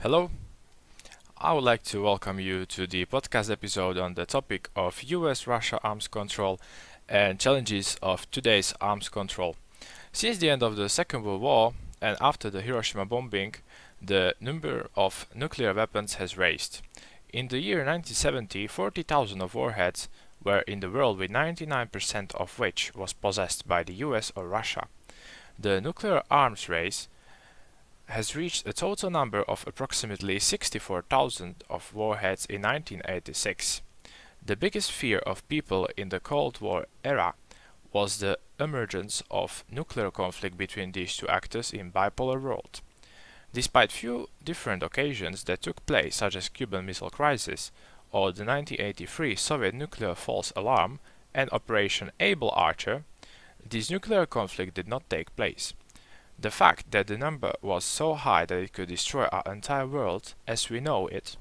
Hello, I would like to welcome you to the podcast episode on the topic of US-Russia arms control and challenges of today's arms control. Since the end of the Second World War and after the Hiroshima bombing, the number of nuclear weapons has raised. In the year 1970, 40,000 of warheads were in the world, with 99% of which was possessed by the US or Russia. The nuclear arms race has reached a total number of approximately 64,000 of warheads in 1986. The biggest fear of people in the Cold War era was the emergence of nuclear conflict between these two actors in bipolar world. Despite few different occasions that took place, such as Cuban Missile Crisis or the 1983 Soviet nuclear false alarm and Operation Able Archer, this nuclear conflict did not take place. The fact that the number was so high that it could destroy our entire world as we know it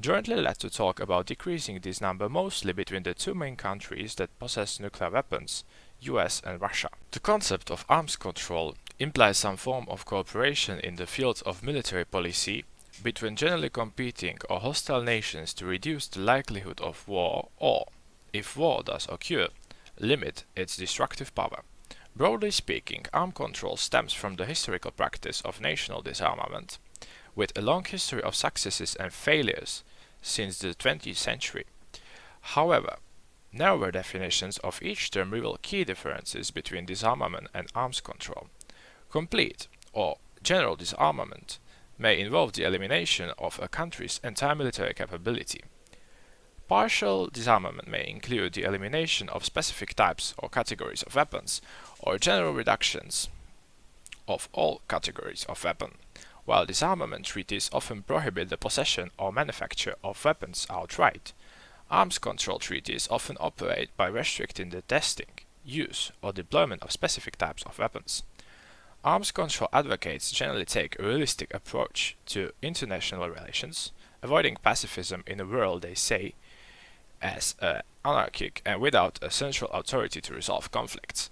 jointly led to talk about decreasing this number, mostly between the two main countries that possess nuclear weapons, US and Russia. The concept of arms control implies some form of cooperation in the field of military policy between generally competing or hostile nations to reduce the likelihood of war or, if war does occur, limit its destructive power. Broadly speaking, arms control stems from the historical practice of national disarmament, with a long history of successes and failures since the 20th century. However, narrower definitions of each term reveal key differences between disarmament and arms control. Complete or general disarmament may involve the elimination of a country's entire military capability. Partial disarmament may include the elimination of specific types or categories of weapons, or general reductions of all categories of weapon, while disarmament treaties often prohibit the possession or manufacture of weapons outright. Arms control treaties often operate by restricting the testing, use, or deployment of specific types of weapons. Arms control advocates generally take a realistic approach to international relations, avoiding pacifism in a world they say as anarchic and without a central authority to resolve conflicts.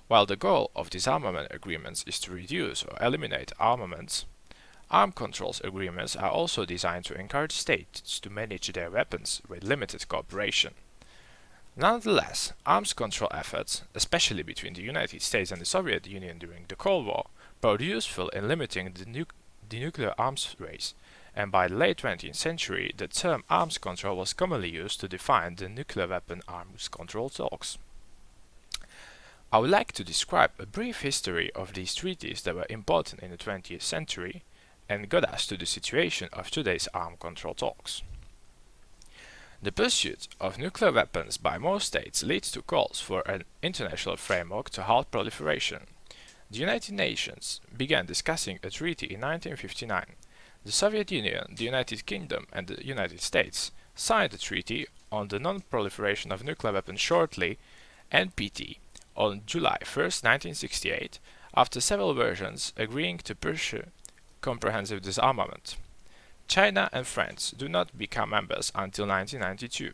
While the goal of disarmament agreements is to reduce or eliminate armaments, arms control agreements are also designed to encourage states to manage their weapons with limited cooperation. Nonetheless, arms control efforts, especially between the United States and the Soviet Union during the Cold War, proved useful in limiting the nuclear arms race, and by the late 20th century the term arms control was commonly used to define the nuclear weapon arms control talks. I would like to describe a brief history of these treaties that were important in the 20th century and got us to the situation of today's arms control talks. The pursuit of nuclear weapons by most states leads to calls for an international framework to halt proliferation. The United Nations began discussing a treaty in 1959. The Soviet Union, the United Kingdom and the United States signed a treaty on the non-proliferation of nuclear weapons shortly, NPT, on July 1, 1968, after several versions agreeing to pursue comprehensive disarmament. China and France do not become members until 1992.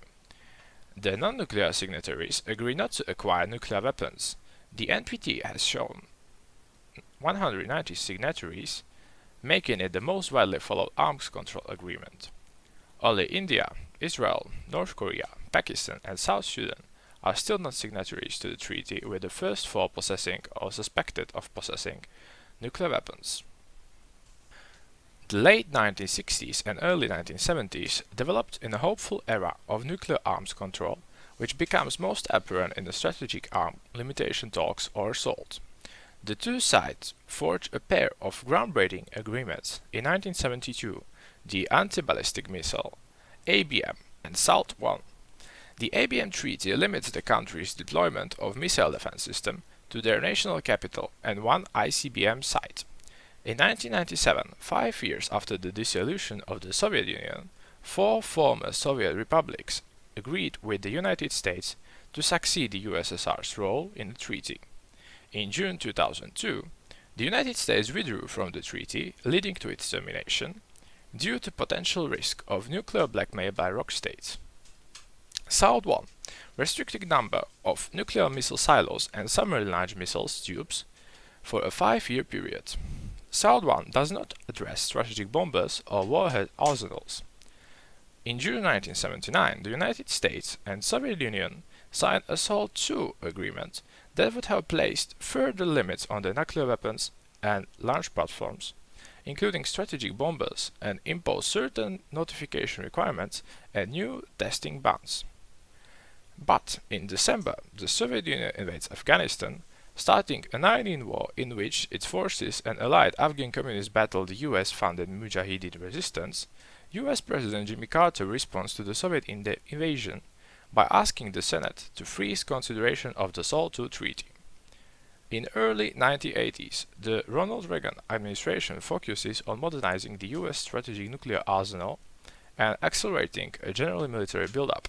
The non-nuclear signatories agree not to acquire nuclear weapons. The NPT has shown 190 signatories, making it the most widely followed arms control agreement. Only India, Israel, North Korea, Pakistan and South Sudan are still not signatories to the treaty, with the first four possessing or suspected of possessing nuclear weapons. The late 1960s and early 1970s developed in a hopeful era of nuclear arms control, which becomes most apparent in the strategic arm limitation talks or SALT. The two sides forged a pair of groundbreaking agreements in 1972, the Anti-Ballistic Missile (ABM) and SALT I. The ABM treaty limits the country's deployment of missile defense system to their national capital and one ICBM site. In 1997, 5 years after the dissolution of the Soviet Union, 4 former Soviet republics agreed with the United States to succeed the USSR's role in the treaty. In June 2002, the United States withdrew from the treaty, leading to its termination, due to potential risk of nuclear blackmail by rogue states. SALT I restricted number of nuclear missile silos and submarine large missiles tubes for a 5-year period. Third one does not address strategic bombers or warhead arsenals. In June 1979, the United States and Soviet Union signed a SALT II agreement that would have placed further limits on the nuclear weapons and launch platforms, including strategic bombers, and imposed certain notification requirements and new testing bans. But in December, the Soviet Union invades Afghanistan, starting a 9-year war in which its forces and allied Afghan communists battled the US-funded Mujahideen resistance. US President Jimmy Carter responds to the Soviet invasion by asking the Senate to freeze consideration of the SALT II treaty. In early 1980s, the Ronald Reagan administration focuses on modernizing the US strategic nuclear arsenal and accelerating a general military buildup.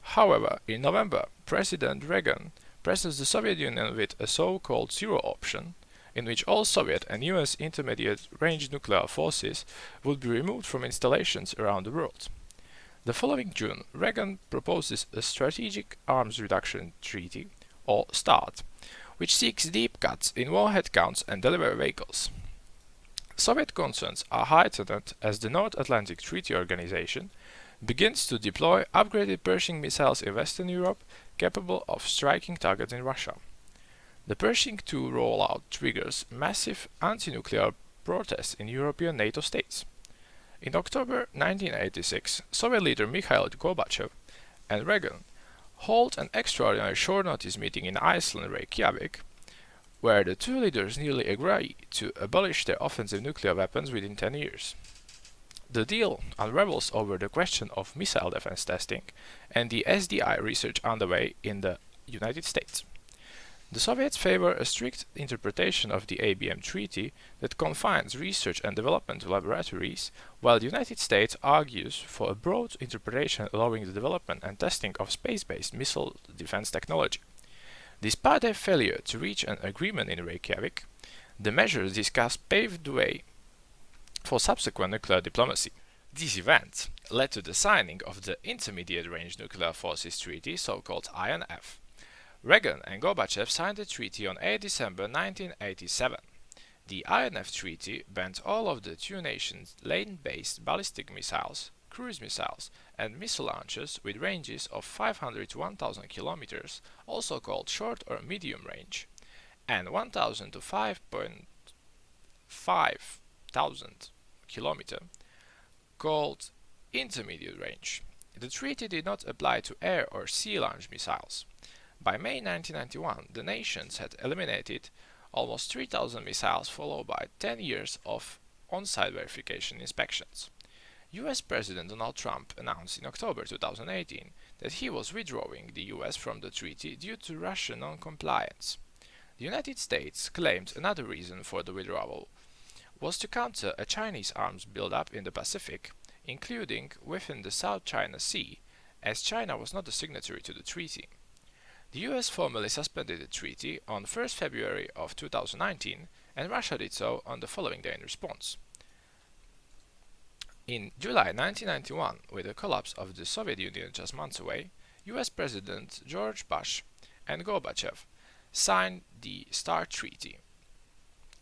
However, in November, President Reagan presses the Soviet Union with a so-called zero option, in which all Soviet and US intermediate-range nuclear forces would be removed from installations around the world. The following June, Reagan proposes a Strategic Arms Reduction Treaty, or START, which seeks deep cuts in warhead counts and delivery vehicles. Soviet concerns are heightened as the North Atlantic Treaty Organization begins to deploy upgraded Pershing missiles in Western Europe capable of striking targets in Russia. The Pershing II rollout triggers massive anti-nuclear protests in European NATO states. In October 1986, Soviet leader Mikhail Gorbachev and Reagan hold an extraordinary short-notice meeting in Iceland, Reykjavik, where the two leaders nearly agree to abolish their offensive nuclear weapons within 10 years. The deal unravels over the question of missile defense testing and the SDI research underway in the United States. The Soviets favor a strict interpretation of the ABM treaty that confines research and development to laboratories, while the United States argues for a broad interpretation allowing the development and testing of space-based missile defense technology. Despite their failure to reach an agreement in Reykjavik, the measures discussed paved the way for subsequent nuclear diplomacy. This event led to the signing of the Intermediate Range Nuclear Forces Treaty, so-called INF. Reagan and Gorbachev signed the treaty on 8 December 1987. The INF treaty banned all of the two nations' land-based ballistic missiles, cruise missiles, and missile launchers with ranges of 500 to 1000 kilometers, also called short or medium range, and 1000 to 5.5 thousand kilometer, called intermediate range. The treaty did not apply to air or sea launched missiles. By May 1991, the nations had eliminated almost 3,000 missiles, followed by 10 years of on-site verification inspections. US President Donald Trump announced in October 2018 that he was withdrawing the US from the treaty due to Russian non-compliance. The United States claimed another reason for the withdrawal was to counter a Chinese arms buildup in the Pacific, including within the South China Sea, as China was not a signatory to the treaty. The US formally suspended the treaty on 1st February of 2019, and Russia did so on the following day in response. In July 1991, with the collapse of the Soviet Union just months away, US President George Bush and Gorbachev signed the START Treaty.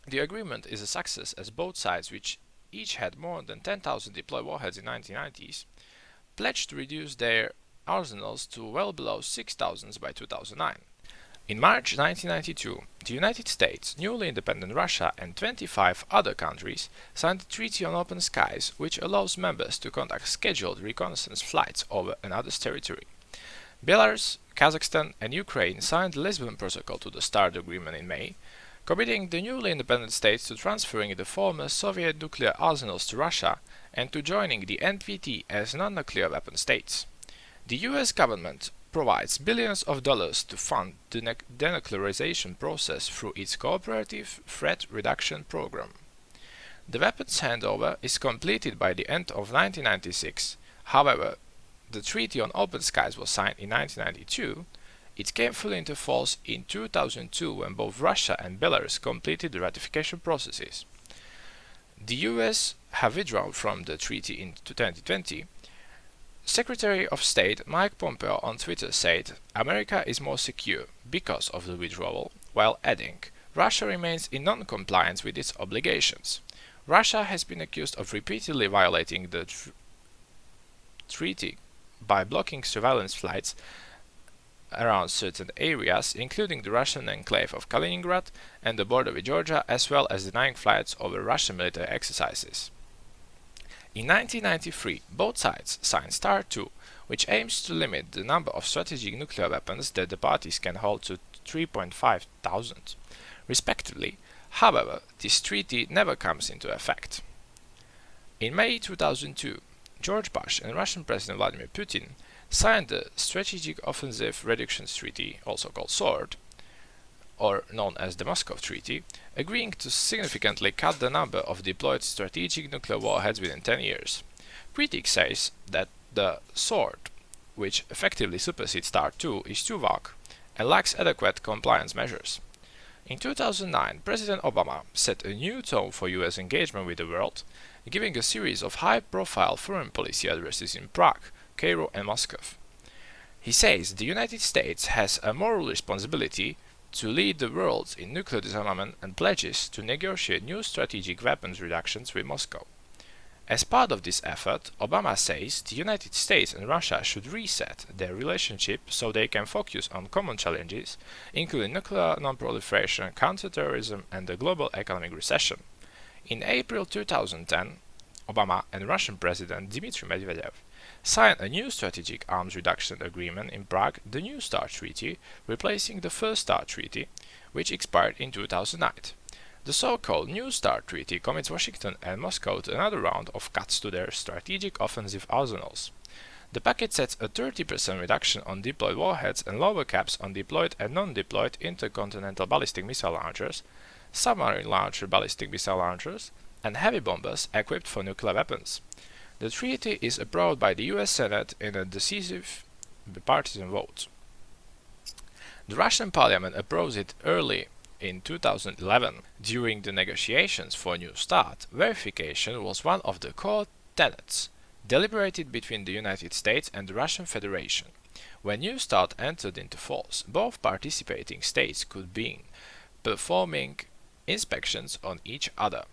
The agreement is a success as both sides, which each had more than 10,000 deployed warheads in the 1990s, pledged to reduce their arsenals to well below 6,000 by 2009. In March 1992, the United States, newly independent Russia, and 25 other countries signed the Treaty on Open Skies, which allows members to conduct scheduled reconnaissance flights over another's territory. Belarus, Kazakhstan, and Ukraine signed the Lisbon Protocol to the START agreement in May, committing the newly independent states to transferring the former Soviet nuclear arsenals to Russia and to joining the NPT as non-nuclear weapon states. The US government provides billions of dollars to fund the denuclearization process through its Cooperative Threat Reduction Program. The weapons handover is completed by the end of 1996. However, the Treaty on Open Skies was signed in 1992. It came fully into force in 2002 when both Russia and Belarus completed the ratification processes. The US have withdrawn from the treaty in 2020. Secretary of State Mike Pompeo on Twitter said, "America is more secure because of the withdrawal," while adding, Russia remains in non-compliance with its obligations. Russia has been accused of repeatedly violating the treaty by blocking surveillance flights around certain areas, including the Russian enclave of Kaliningrad and the border with Georgia, as well as denying flights over Russian military exercises. In 1993, both sides signed START II, which aims to limit the number of strategic nuclear weapons that the parties can hold to 3.5 thousand, respectively. However, this treaty never comes into effect. In May 2002, George Bush and Russian President Vladimir Putin signed the Strategic Offensive Reduction Treaty, also called SWORD, or known as the Moscow Treaty, agreeing to significantly cut the number of deployed strategic nuclear warheads within 10 years. Critics say that the SWORD, which effectively supersedes START II, is too vague and lacks adequate compliance measures. In 2009, President Obama set a new tone for US engagement with the world, giving a series of high-profile foreign policy addresses in Prague, Cairo and Moscow. He says the United States has a moral responsibility to lead the world in nuclear disarmament and pledges to negotiate new strategic weapons reductions with Moscow. As part of this effort, Obama says the United States and Russia should reset their relationship so they can focus on common challenges, including nuclear non-proliferation, counterterrorism, and the global economic recession. In April 2010, Obama and Russian President Dmitry Medvedev signed a new strategic arms reduction agreement in Prague, the New START Treaty, replacing the first START Treaty, which expired in 2009. The so-called New START Treaty commits Washington and Moscow to another round of cuts to their strategic offensive arsenals. The package sets a 30% reduction on deployed warheads and lower caps on deployed and non-deployed intercontinental ballistic missile launchers, submarine launcher ballistic missile launchers, and heavy bombers equipped for nuclear weapons. The treaty is approved by the US Senate in a decisive bipartisan vote. The Russian parliament approved it early in 2011. During the negotiations for New START, verification was one of the core tenets deliberated between the United States and the Russian Federation. When New START entered into force, both participating states could begin performing inspections on each other.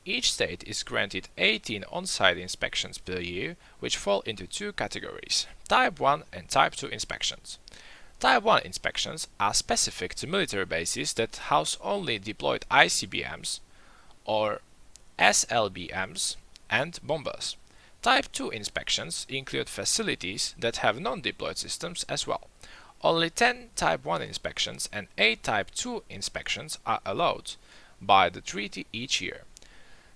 Each state is granted 18 on-site inspections per year, which fall into two categories: Type 1 and Type 2 inspections. Type 1 inspections are specific to military bases that house only deployed ICBMs or SLBMs and bombers. Type 2 inspections include facilities that have non-deployed systems as well. Only 10 Type 1 inspections and 8 Type 2 inspections are allowed by the treaty each year.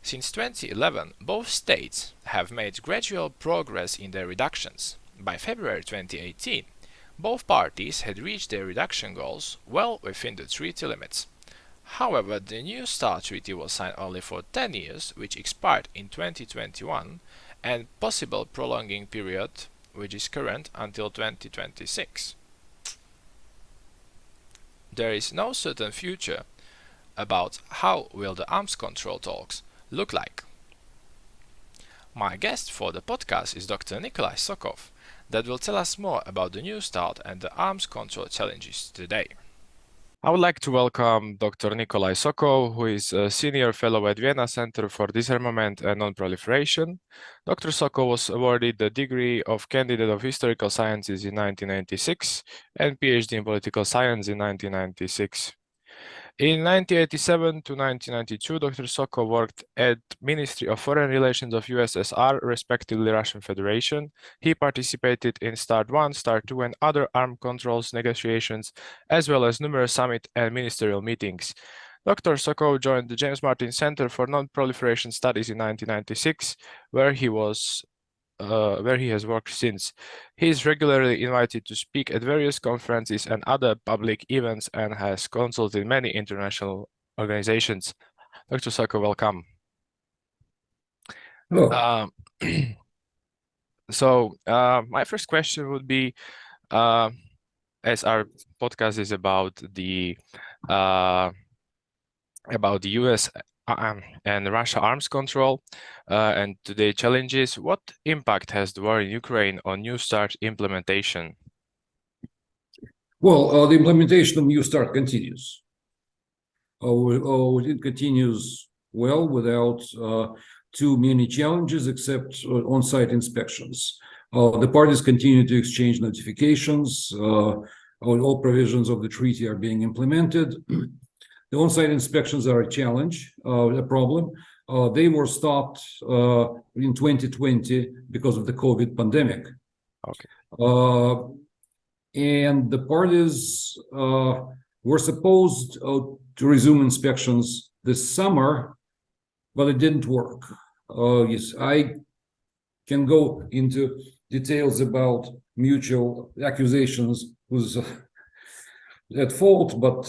Since 2011, both states have made gradual progress in their reductions. By February 2018, both parties had reached their reduction goals well within the treaty limits. However, the New START Treaty was signed only for 10 years, which expired in 2021, and possible prolonging period, which is current until 2026. There is no certain future about how will the arms control talks look like. My guest for the podcast is Dr. Nikolai Sokov, that will tell us more about the New START and the arms control challenges today. I would like to welcome Dr. Nikolai Sokov, who is a senior fellow at Vienna Center for Disarmament and Non-Proliferation. Dr. Sokov was awarded the degree of Candidate of Historical Sciences in 1996 and PhD in Political Science in 1996. In 1987 to 1992, Dr. Sokov worked at Ministry of Foreign Relations of USSR, respectively Russian Federation. He participated in START I, START II, and other arms controls negotiations, as well as numerous summit and ministerial meetings. Dr. Sokov joined the James Martin Center for Non-Proliferation Studies in 1996, where he has worked since. He is regularly invited to speak at various conferences and other public events and has consulted many international organizations. Dr. Sokov, welcome. Hello. My first question would be, as our podcast is about the US and Russia arms control and today's challenges, what impact has the war in Ukraine on New START implementation? Well, the implementation of New START continues. It continues well without too many challenges, except on-site inspections. The parties continue to exchange notifications. All provisions of the treaty are being implemented. The on-site inspections are a challenge, a problem. They were stopped in 2020 because of the COVID pandemic. Okay. And the parties were supposed to resume inspections this summer, but it didn't work. Yes, I can go into details about mutual accusations who's at fault, but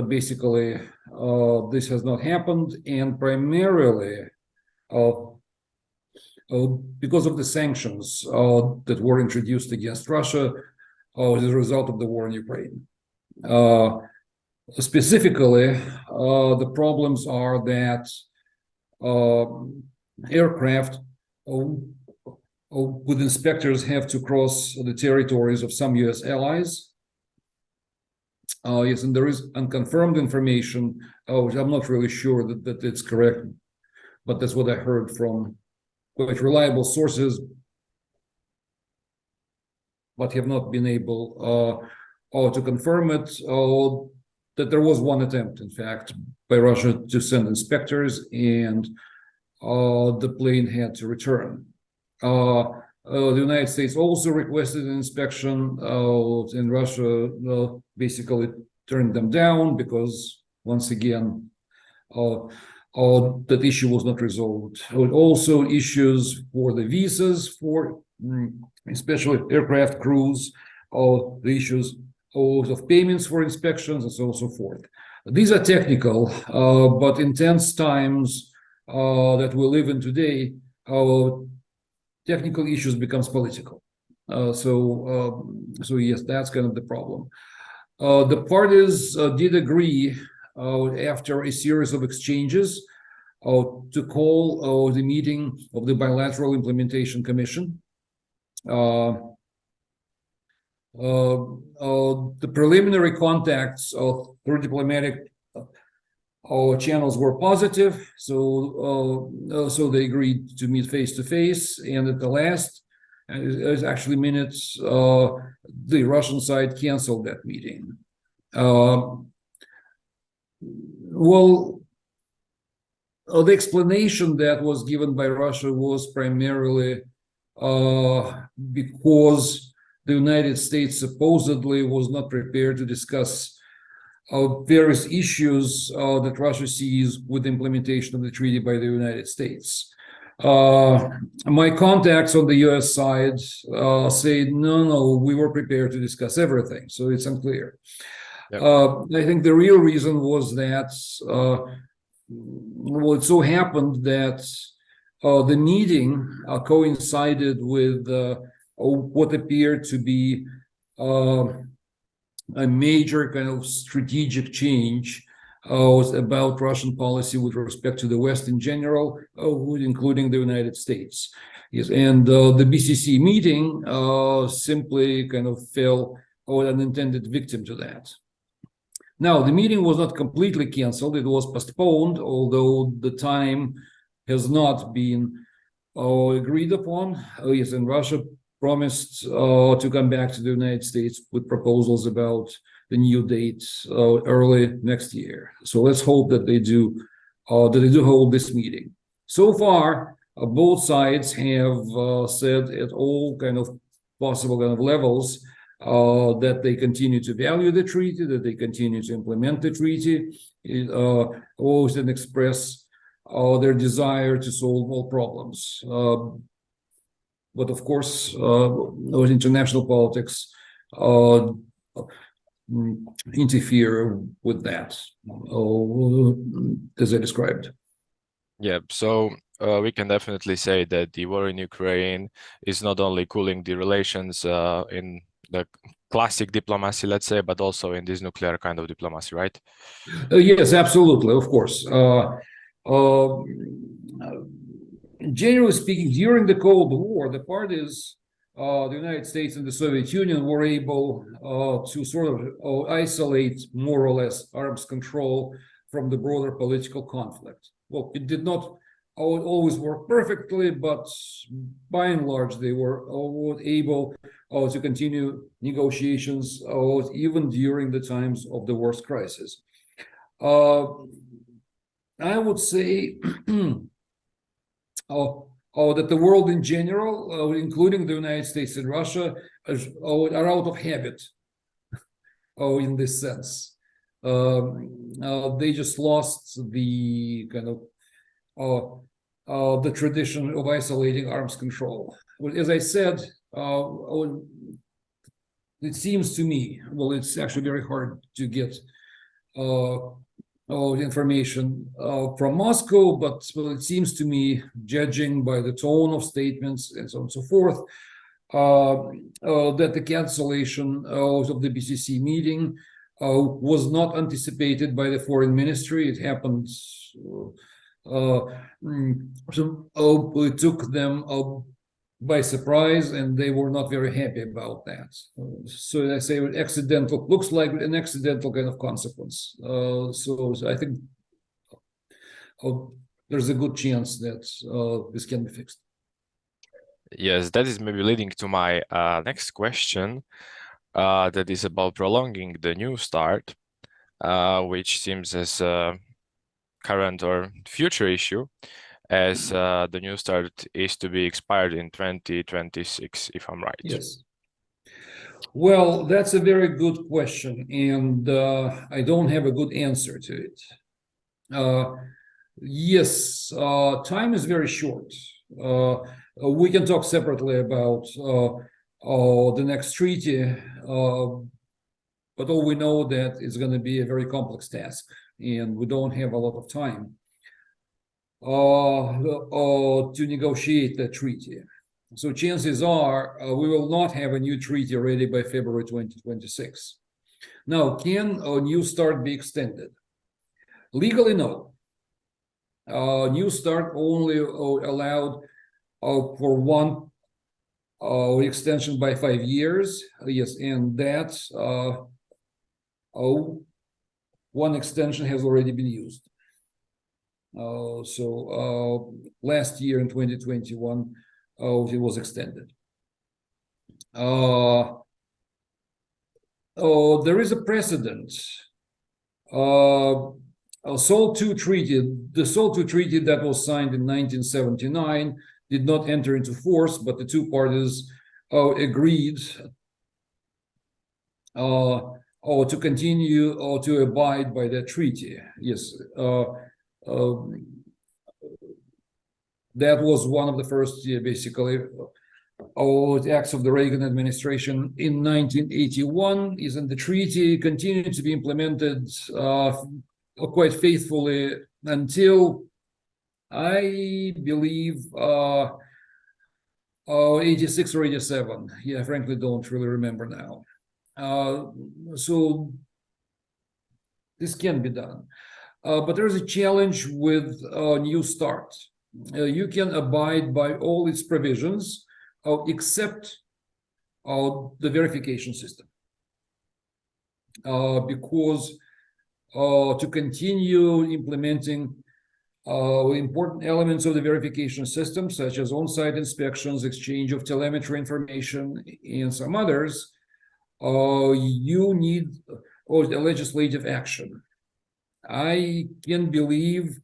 basically this has not happened, and primarily because of the sanctions that were introduced against Russia as a result of the war in Ukraine. Specifically, the problems are that aircraft with inspectors have to cross the territories of some US allies. Yes, and there is unconfirmed information, which I'm not really sure that it's correct, but that's what I heard from quite reliable sources, but have not been able to confirm it, that there was one attempt, in fact, by Russia to send inspectors, and the plane had to return. The United States also requested an inspection, and Russia basically turned them down because, once again, that issue was not resolved. Also, issues for the visas for especially aircraft crews, the issues of payments for inspections, and so on and so forth. These are technical, but in tense times that we live in today, technical issues becomes political. So yes, that's kind of the problem. The parties did agree after a series of exchanges to call the meeting of the Bilateral Implementation Commission. The preliminary contacts through diplomatic channels were positive, so they agreed to meet face to face, and at the last, actually minutes, the Russian side canceled that meeting. Well, the explanation that was given by Russia was primarily because the United States supposedly was not prepared to discuss various issues that Russia sees with the implementation of the treaty by the United States. My contacts on the US side say, no, we were prepared to discuss everything, so it's unclear. Yep. I think the real reason was that, well, it so happened that the meeting coincided with what appeared to be a major kind of strategic change about Russian policy with respect to the West in general, including the United States. Yes, and the BCC meeting simply kind of fell an unintended victim to that. Now, the meeting was not completely canceled. It was postponed, although the time has not been agreed upon. Yes, and Russia promised to come back to the United States with proposals about the new date early next year. So let's hope that they do hold this meeting. So far, both sides have said at all kind of possible kind of levels that they continue to value the treaty, that they continue to implement the treaty, always and express their desire to solve all problems. But of course, international politics interfere with that, as I described. Yeah, so we can definitely say that the war in Ukraine is not only cooling the relations in the classic diplomacy, let's say, but also in this nuclear kind of diplomacy, right? Yes, absolutely, of course. Generally speaking, during the Cold War, the parties the United States and the Soviet Union were able to sort of isolate more or less arms control from the broader political conflict. Well, it did not always work perfectly, but by and large, they were able to continue negotiations even during the times of the worst crisis. I would say that the world in general, including the United States and Russia, are out of habit in this sense. They just lost the kind of the tradition of isolating arms control. As I said, it seems to me, well, it's actually very hard to get information from Moscow, but well, it seems to me, judging by the tone of statements and so on and so forth, that the cancellation of the BCC meeting was not anticipated by the foreign ministry. It happened, it took them by surprise, and they were not very happy about that. So I say accidental, looks like an accidental kind of consequence. So I think there's a good chance that this can be fixed. Yes, that is maybe leading to my next question, that is about prolonging the New START, which seems as a current or future issue, as the New START is to be expired in 2026, if I'm right. Yes. Well, that's a very good question, and I don't have a good answer to it. Yes, time is very short. We can talk separately about the next treaty, but all we know that it's going to be a very complex task, and we don't have a lot of time to negotiate that treaty. So chances are we will not have a new treaty ready by February 2026. Now, can a New START be extended? Legally, no. New START only allowed for one extension by 5 years. Yes, and that one extension has already been used. So last year in 2021, it was extended. There is a precedent. SALT II treaty, the SALT II treaty that was signed in 1979 did not enter into force, but the two parties agreed to continue or to abide by that treaty. Yes. That was one of the first, basically, acts of the Reagan administration in 1981. Isn't the treaty continued to be implemented quite faithfully until, I believe, 86 or 87. Yeah, I frankly don't really remember now. So this can be done. But there's a challenge with New START. You can abide by all its provisions except the verification system. Because to continue implementing important elements of the verification system, such as on-site inspections, exchange of telemetry information, and some others, you need a legislative action. I can believe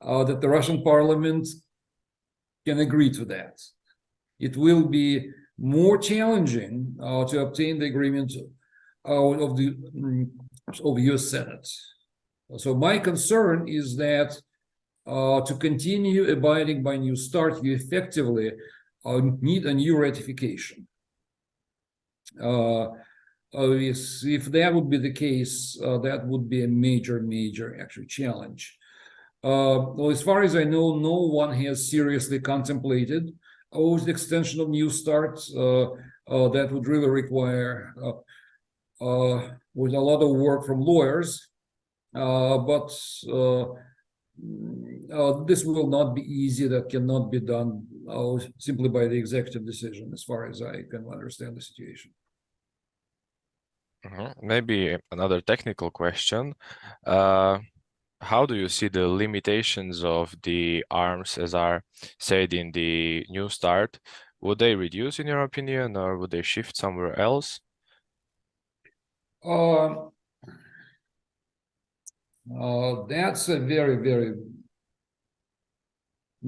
that the Russian parliament can agree to that. It will be more challenging to obtain the agreement of the US Senate. So my concern is that to continue abiding by New START, you effectively need a new ratification. If that would be the case, that would be a major actually challenge. Well, as far as I know, no one has seriously contemplated the extension of New START. That would really require with a lot of work from lawyers, but this will not be easy. That cannot be done simply by the executive decision, as far as I can understand the situation. Maybe another technical question. How do you see the limitations of the arms as are said in the New START? Would they reduce in your opinion, or would they shift somewhere else? That's a very, very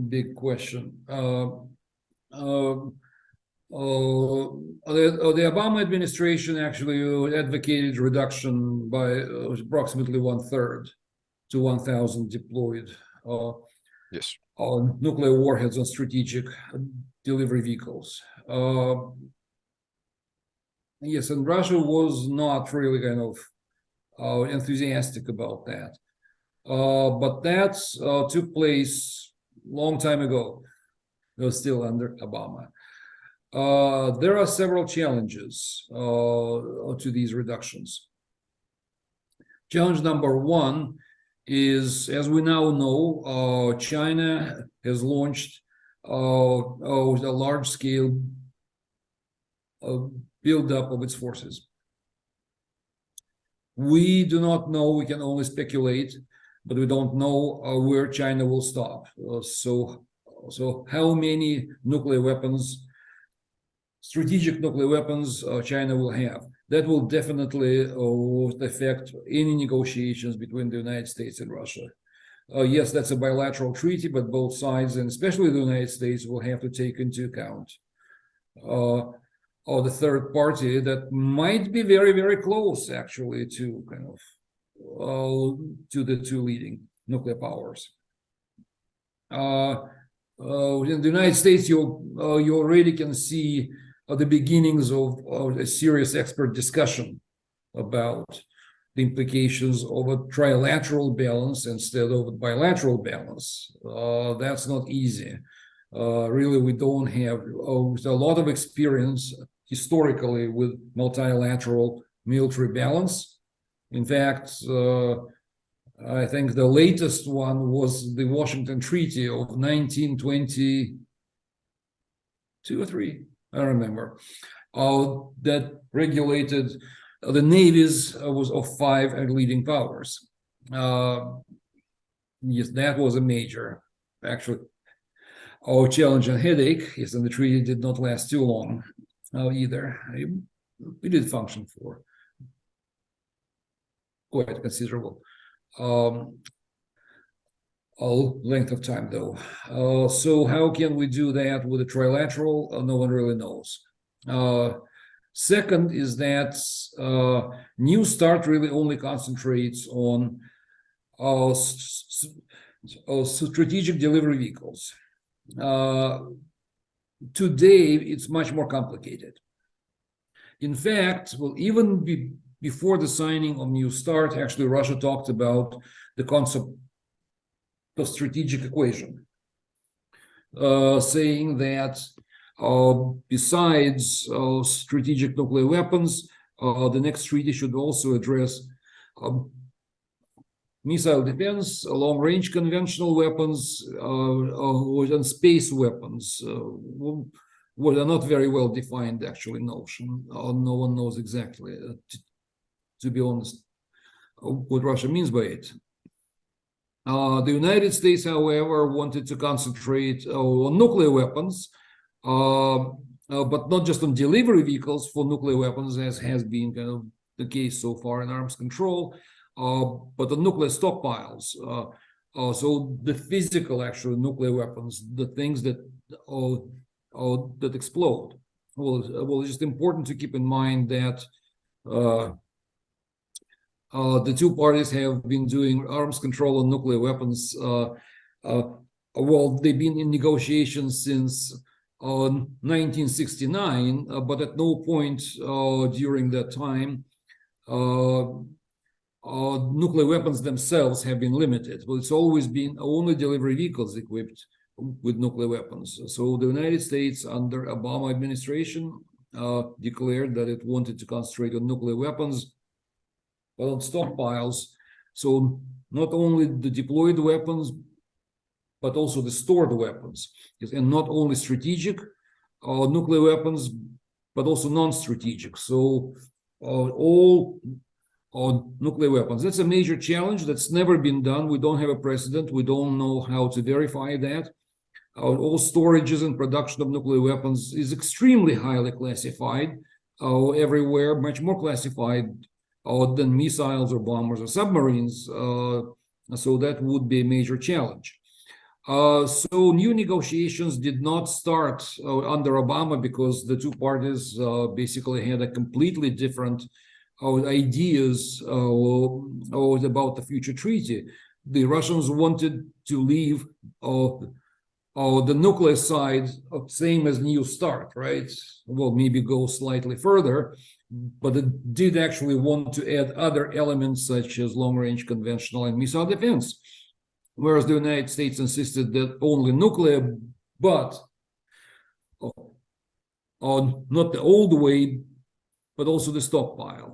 big question. The Obama administration actually advocated reduction by approximately 1/3 to 1,000 deployed Yes. nuclear warheads on strategic delivery vehicles. Yes, and Russia was not really kind of enthusiastic about that. But that took place a long time ago. It was still under Obama. There are several challenges to these reductions. Challenge number one is, as we now know, China has launched a large-scale buildup of its forces. We do not know, we can only speculate, but we don't know where China will stop. So how many nuclear weapons, strategic nuclear weapons, China will have? That will definitely affect any negotiations between the United States and Russia. Yes, that's a bilateral treaty, but both sides, and especially the United States, will have to take into account or the third party that might be very, very close, actually, to kind of to the two leading nuclear powers. In the United States, you already can see the beginnings of a serious expert discussion about the implications of a trilateral balance instead of a bilateral balance. That's not easy. Really, we don't have a lot of experience historically with multilateral military balance. In fact, I think the latest one was the Washington Treaty of 1922 or 3, I remember, that regulated the navies was of 5 leading powers. Yes, that was a major, actually, challenge and headache. Yes, and the treaty did not last too long either. It did function for quite considerable length of time, though. So how can we do that with a trilateral? No one really knows. Second is that New START really only concentrates on strategic delivery vehicles. Today, it's much more complicated. In fact, well, even before the signing of New START, actually, Russia talked about the concept of strategic equation, saying that besides strategic nuclear weapons, the next treaty should also address missile defense, long-range conventional weapons, and space weapons. What are not very well defined, actually, notion. No one knows exactly, to be honest, what Russia means by it. The United States, however, wanted to concentrate on nuclear weapons, but not just on delivery vehicles for nuclear weapons, as has been kind of the case so far in arms control, but on nuclear stockpiles. So the physical, actual nuclear weapons, the things that that explode. Well, it's just important to keep in mind that the two parties have been doing arms control on nuclear weapons. Well, they've been in negotiations since 1969, but at no point during that time nuclear weapons themselves have been limited. Well, it's always been only delivery vehicles equipped with nuclear weapons. So the United States, under Obama administration, declared that it wanted to concentrate on nuclear weapons, but on stockpiles. So not only the deployed weapons, but also the stored weapons, and not only strategic nuclear weapons, but also non-strategic. So all nuclear weapons. That's a major challenge that's never been done. We don't have a precedent. We don't know how to verify that. All storages and production of nuclear weapons is extremely highly classified everywhere, much more classified than missiles or bombers or submarines. So that would be a major challenge. So new negotiations did not start under Obama because the two parties basically had a completely different ideas about the future treaty. The Russians wanted to leave the nuclear side same as New START, right? Well, maybe go slightly further, but it did actually want to add other elements such as long-range conventional and missile defense, whereas the United States insisted that only nuclear, but not the old way, but also the stockpile.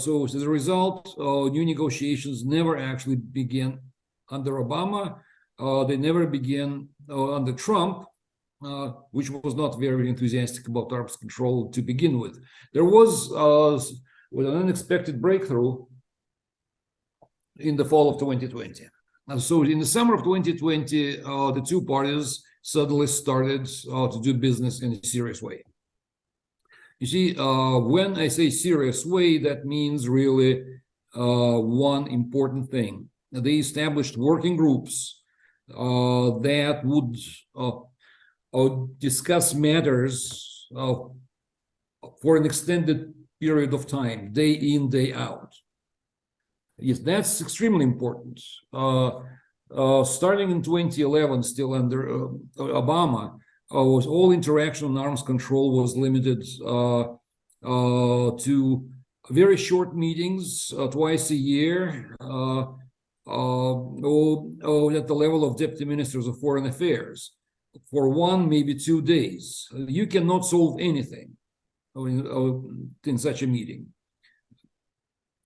So as a result, new negotiations never actually began under Obama. They never began under Trump, which was not very enthusiastic about arms control to begin with. There was an unexpected breakthrough in the fall of 2020. So in the summer of 2020, the two parties suddenly started to do business in a serious way. You see, when I say serious way, that means really one important thing. They established working groups that would discuss matters for an extended period of time, day in, day out. Yes, that's extremely important. Starting in 2011, still under Obama, was all interaction on arms control was limited to very short meetings twice a year at the level of deputy ministers of foreign affairs for 1, maybe 2 days. You cannot solve anything in such a meeting.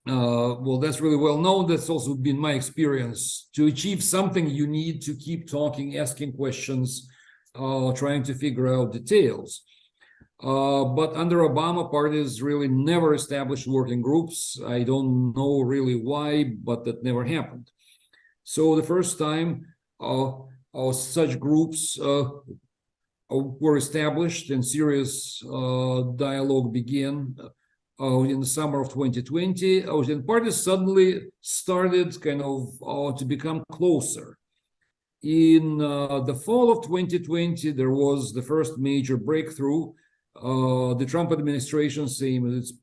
Well, that's really well known. That's also been my experience. To achieve something, you need to keep talking, asking questions, trying to figure out details. But under Obama, parties really never established working groups. I don't know really why, but that never happened. So the first time such groups were established and serious dialogue began in the summer of 2020, and parties suddenly started kind of to become closer. In the fall of 2020, there was the first major breakthrough. The Trump administration, same as its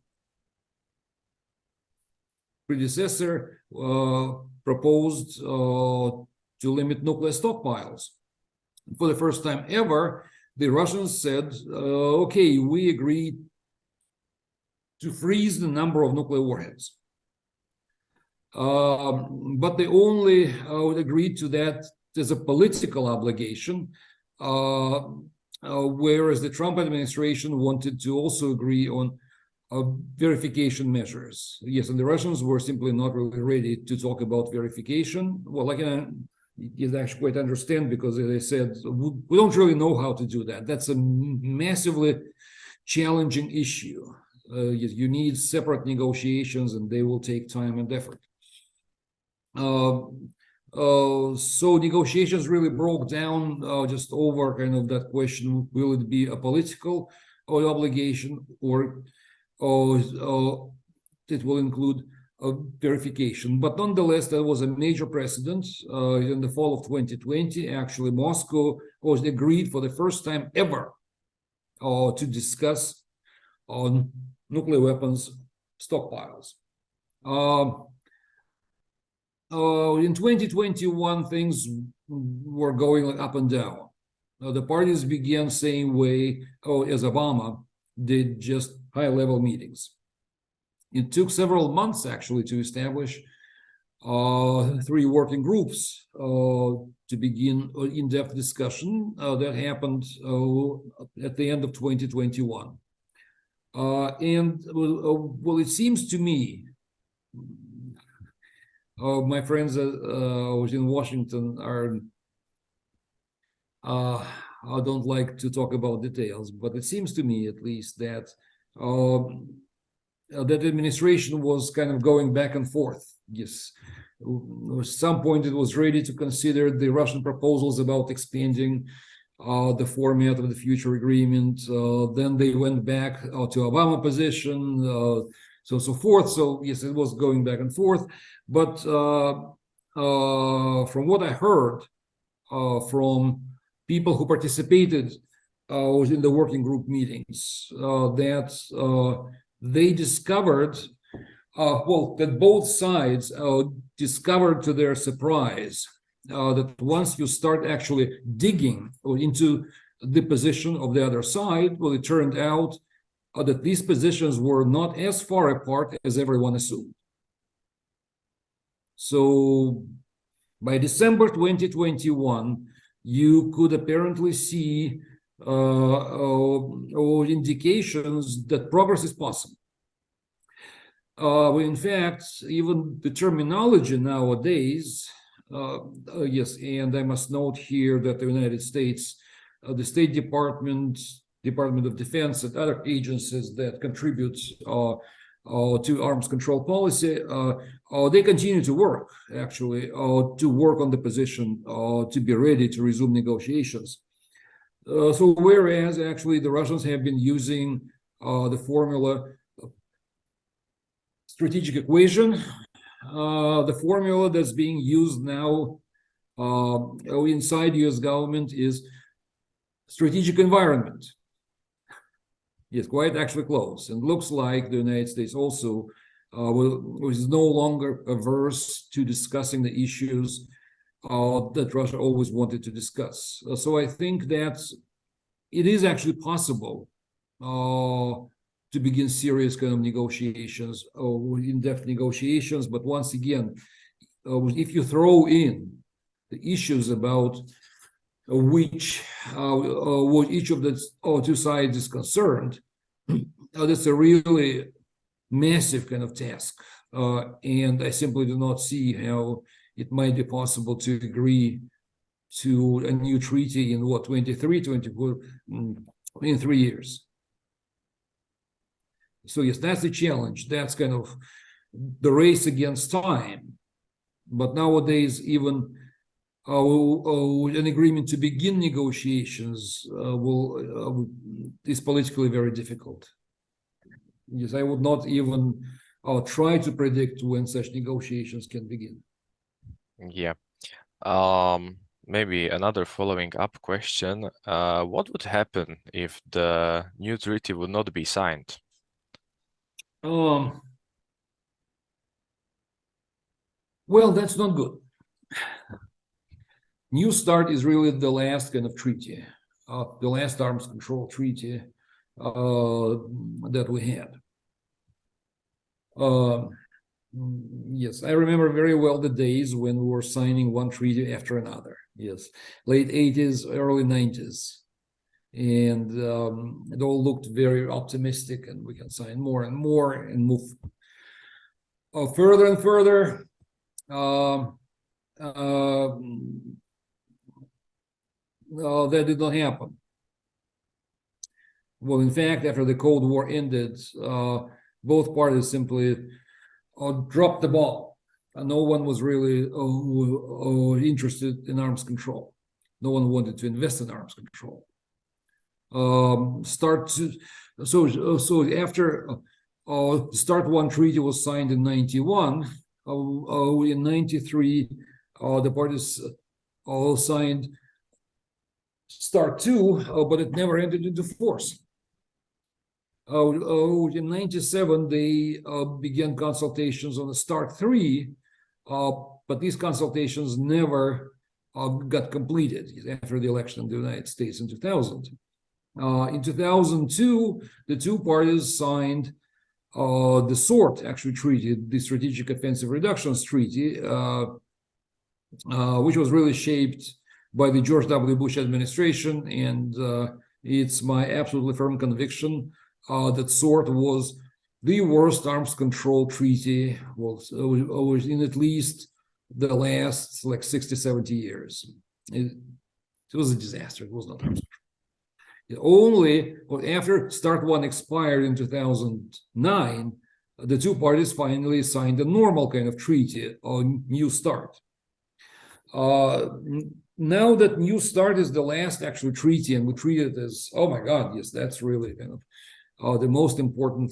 predecessor, proposed to limit nuclear stockpiles. For the first time ever, the Russians said, okay, we agree to freeze the number of nuclear warheads. But they only agreed to that as a political obligation, whereas the Trump administration wanted to also agree on verification measures. Yes, and the Russians were simply not really ready to talk about verification. Well, I can actually quite understand, because they said, we don't really know how to do that. That's a massively challenging issue. You need separate negotiations, and they will take time and effort. So negotiations really broke down just over kind of that question: will it be a political obligation, or it will include verification? But nonetheless, there was a major precedent in the fall of 2020. Actually, Moscow was agreed for the first time ever to discuss on nuclear weapons stockpiles. In 2021, things were going up and down. The parties began same way as Obama did, just high-level meetings. It took several months, actually, to establish 3 working groups to begin in-depth discussion. That happened at the end of 2021. And well, it seems to me, my friends who was in Washington are I don't like to talk about details, but it seems to me, at least, that that administration was kind of going back and forth. Yes, at some point it was ready to consider the Russian proposals about expanding the format of the future agreement. Then they went back to Obama position, so forth. So yes, it was going back and forth. But from what I heard from people who participated in the working group meetings, that they discovered, that both sides discovered to their surprise that once you start actually digging into the position of the other side, well, it turned out that these positions were not as far apart as everyone assumed. So by December 2021, you could apparently see indications that progress is possible. In fact, even the terminology nowadays, yes, and I must note here that the United States, the State Department, Department of Defense, and other agencies that contribute to arms control policy, they continue to work, actually, to work on the position to be ready to resume negotiations. So whereas actually the Russians have been using the formula strategic equation, the formula that's being used now inside US government is strategic environment. Yes, quite actually close. And looks like the United States also is no longer averse to discussing the issues that Russia always wanted to discuss. So I think that it is actually possible to begin serious kind of negotiations or in-depth negotiations. But once again, if you throw in the issues about which what each of the two sides is concerned, that's a really massive kind of task. And I simply do not see how it might be possible to agree to a new treaty in 23, 24, in 3 years. So yes, that's the challenge. That's kind of the race against time. But nowadays, even an agreement to begin negotiations is politically very difficult. Yes, I would not even try to predict when such negotiations can begin. Yeah. Maybe another following up question. What would happen if the new treaty would not be signed? Well, that's not good. New START is really the last kind of treaty, the last arms control treaty that we had. Yes, I remember very well the days when we were signing one treaty after another. Yes, late 80s, early 90s. And it all looked very optimistic, and we can sign more and more and move further and further. That did not happen. Well, in fact, after the Cold War ended, both parties simply dropped the ball. No one was really interested in arms control. No one wanted to invest in arms control. So after START 1 treaty was signed in 91, in 93, the parties all signed START 2, but it never entered into force. In 97, they began consultations on the START 3, but these consultations never got completed after the election in the United States in 2000. In 2002, the two parties signed the SORT actually treaty, the Strategic Offensive Reductions Treaty, which was really shaped by the George W. Bush administration. And it's my absolutely firm conviction that SORT was the worst arms control treaty was in at least the last like 60, 70 years. It was a disaster. It was not arms control. Only after START 1 expired in 2009, the two parties finally signed a normal kind of treaty on New START. Now that New START is the last actual treaty, and we treat it as, oh my God, yes, that's really kind of the most important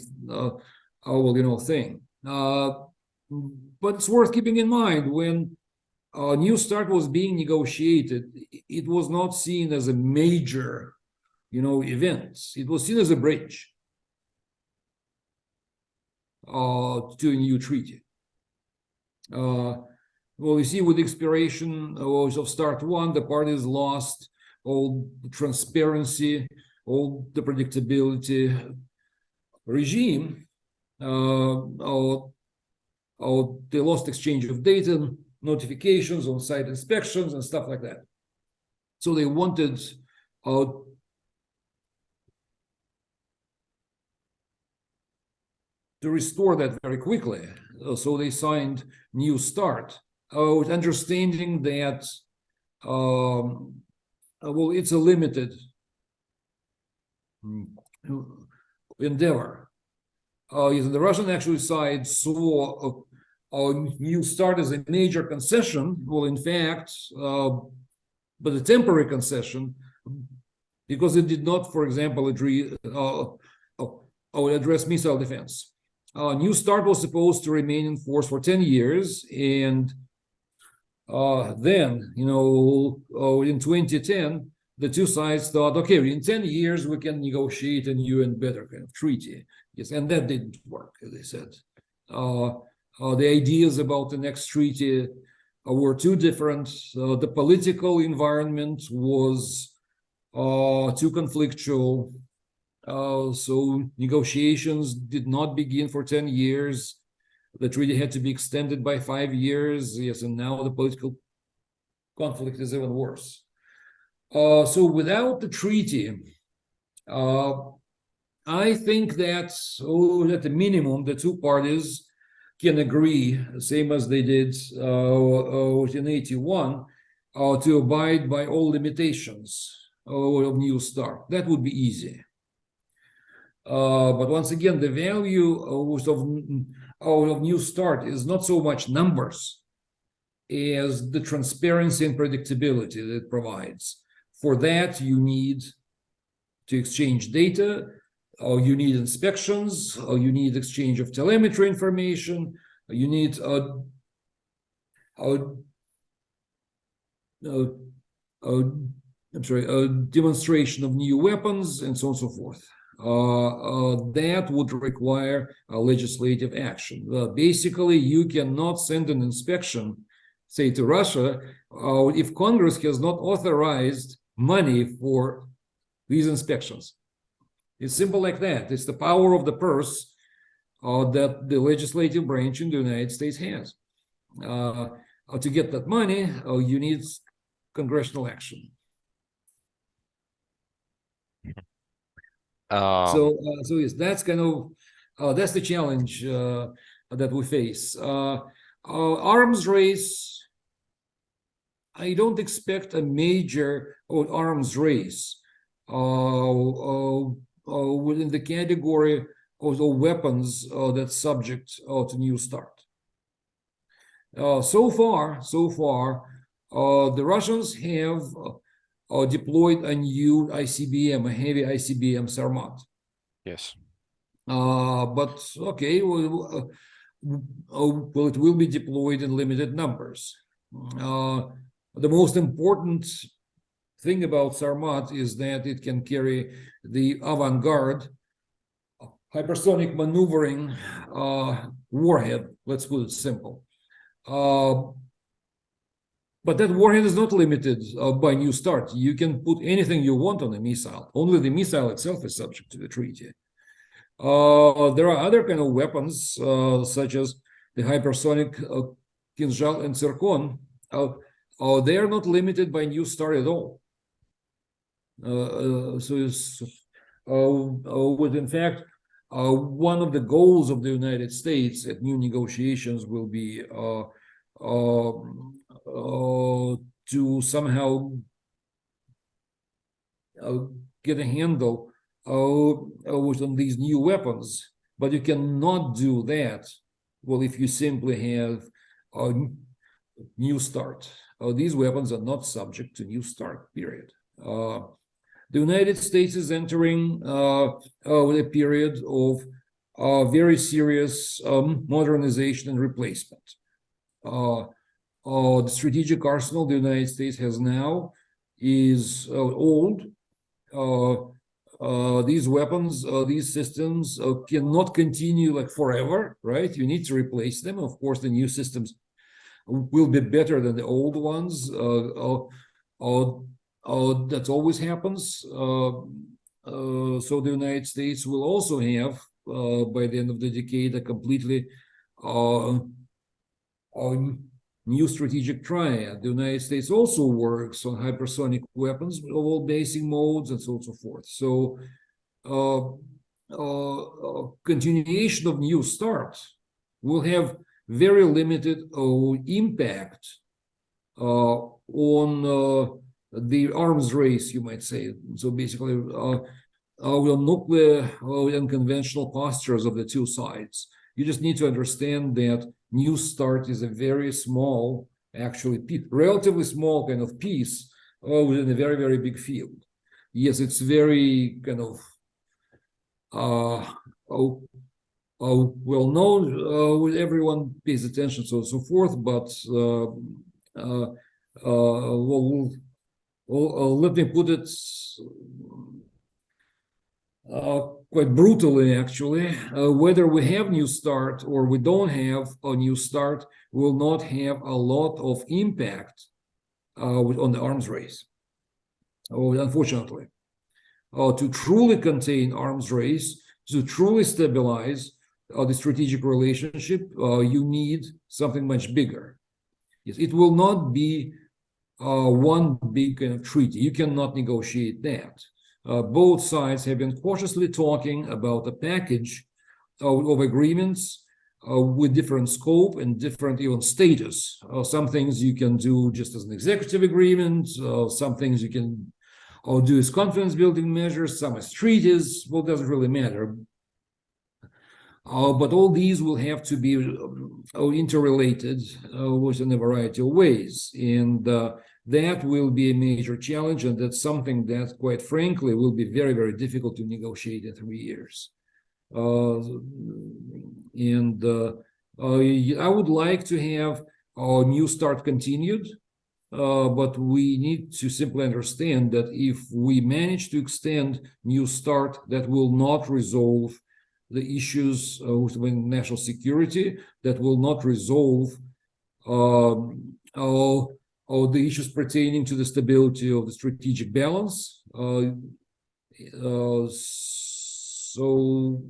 thing. But it's worth keeping in mind when New START was being negotiated, it was not seen as a major, event. It was seen as a bridge to a new treaty. Well, you see, with the expiration of START 1, the parties lost all the transparency, all the predictability regime. They lost exchange of data, notifications, on-site inspections, and stuff like that. So they wanted to restore that very quickly. So they signed New START, with understanding that, it's a limited endeavor. The Russian actual side saw a New START as a major concession. Well, in fact, but a temporary concession, because it did not, for example, address missile defense. New START was supposed to remain in force for 10 years, and then, in 2010, the two sides thought, okay, in 10 years, we can negotiate a new and better kind of treaty. Yes, and that didn't work, as I said. The ideas about the next treaty were too different. The political environment was too conflictual. So negotiations did not begin for 10 years. The treaty had to be extended by 5 years. Yes, and now the political conflict is even worse. So without the treaty, I think that at the minimum, the two parties can agree, same as they did in 81, to abide by all limitations of New START. That would be easy. But once again, the value of New START is not so much numbers as the transparency and predictability that it provides. For that, you need to exchange data, or you need inspections, or you need exchange of telemetry information, you need demonstration of new weapons, and so on and so forth. That would require legislative action. Basically, you cannot send an inspection, say, to Russia, if Congress has not authorized money for these inspections. It's simple like that. It's the power of the purse that the legislative branch in the United States has. To get that money, you need congressional action. So yes, that's kind of that's the challenge that we face. Arms race, I don't expect a major arms race within the category of the weapons that's subject to New START. So far, the Russians have deployed a new ICBM, a heavy ICBM Sarmat. Yes. But okay, well, it will be deployed in limited numbers. The most important thing about Sarmat is that it can carry the avant-garde hypersonic maneuvering warhead. Let's put it simple. But that warhead is not limited by New START. You can put anything you want on a missile. Only the missile itself is subject to the treaty. There are other kind of weapons, such as the hypersonic Kinzhal and Zircon. They are not limited by New START at all. In fact, one of the goals of the United States at new negotiations will be to somehow get a handle on these new weapons, but you cannot do that, well, if you simply have a new start. These weapons are not subject to new start, period. The United States is entering a period of very serious modernization and replacement. The strategic arsenal the United States has now is old. These weapons, these systems cannot continue like forever, right? You need to replace them. Of course, the new systems will be better than the old ones. That always happens. So the United States will also have, by the end of the decade, a completely new strategic triad. The United States also works on hypersonic weapons of all basic modes and so on and so forth. So continuation of New START will have very limited impact on the arms race, you might say. So basically, nuclear and conventional postures of the two sides. You just need to understand that New START is a very small, actually relatively small kind of piece within a very, very big field. Yes, it's very kind of well known, everyone pays attention, so so forth, but let me put it quite brutally, actually. Whether we have New START or we don't have a New START will not have a lot of impact on the arms race, unfortunately. To truly contain arms race, to truly stabilize the strategic relationship, you need something much bigger. Yes, it will not be one big kind of treaty. You cannot negotiate that. Both sides have been cautiously talking about a package of agreements with different scope and different even status. Some things you can do just as an executive agreement. Some things you can do as confidence building measures. Some as treaties. Well, it doesn't really matter. But all these will have to be interrelated in a variety of ways. And that will be a major challenge. And that's something that, quite frankly, will be very, very difficult to negotiate in 3 years. I would like to have our New START continued. But we need to simply understand that if we manage to extend New START, that will not resolve the issues with national security, that will not resolve the issues pertaining to the stability of the strategic balance. So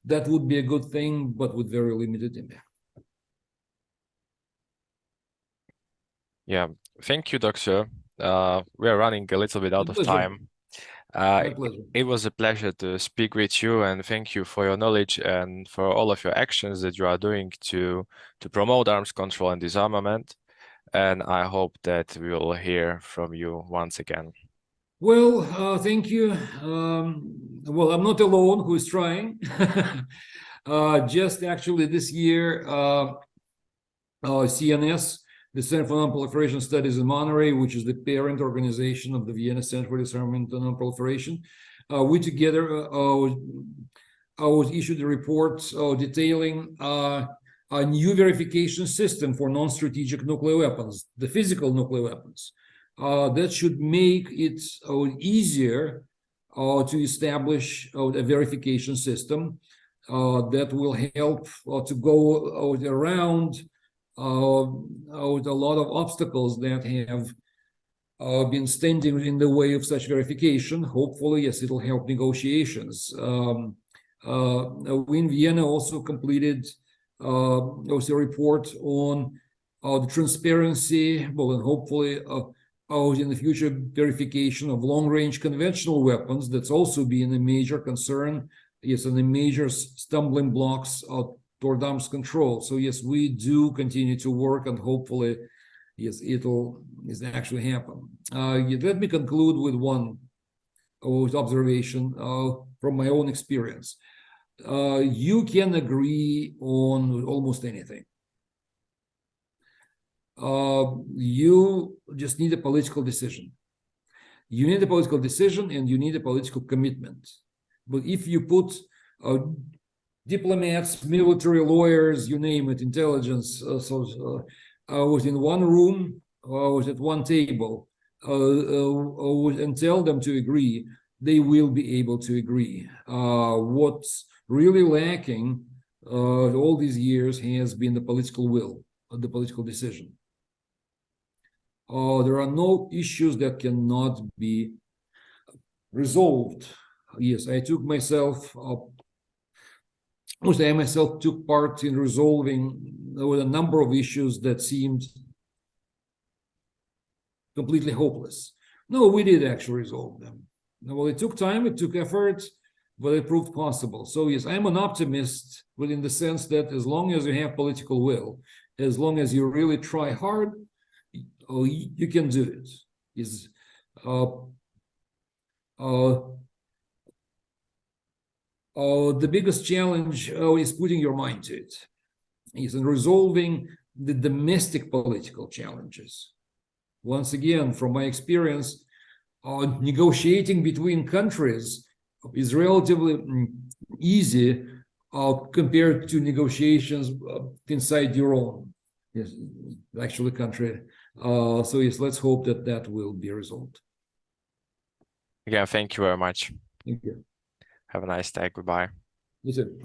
that would be a good thing, but with very limited impact. Yeah, thank you, Doctor. We are running a little bit out of time. My pleasure. It was a pleasure to speak with you, and thank you for your knowledge and for all of your actions that you are doing to promote arms control and disarmament. And I hope that we will hear from you once again. Well, thank you. Well, I'm not alone who is trying. Just actually this year, CNS, the Center for Non-Proliferation Studies in Monterey, which is the parent organization of the Vienna Center for Disarmament and Non-Proliferation, we together issued a report detailing a new verification system for non-strategic nuclear weapons, the physical nuclear weapons. That should make it easier to establish a verification system that will help to go around a lot of obstacles that have been standing in the way of such verification. Hopefully, yes, it'll help negotiations. We in Vienna also completed also a report on the transparency, well, and hopefully in the future verification of long-range conventional weapons. That's also been a major concern, yes, and the major stumbling blocks toward arms control. So yes, we do continue to work, and hopefully, yes, it'll actually happen. Let me conclude with one with observation from my own experience. You can agree on almost anything. You just need a political decision. You need a political decision and you need a political commitment. But if you put diplomats, military lawyers, you name it, intelligence, within one room, at one table, and tell them to agree, they will be able to agree. What's really lacking all these years has been the political will, the political decision. There are no issues that cannot be resolved. Yes, I myself took part in resolving a number of issues that seemed completely hopeless. No, we did actually resolve them. Well, it took time, it took effort, but it proved possible. So yes, I'm an optimist, but in the sense that as long as you have political will, as long as you really try hard, you can do it. The biggest challenge is putting your mind to it, is in resolving the domestic political challenges. Once again, from my experience, negotiating between countries is relatively easy compared to negotiations inside your own, yes, actually country. So yes, let's hope that that will be resolved. Again, thank you very much. Thank you. Have a nice day. Goodbye. You too.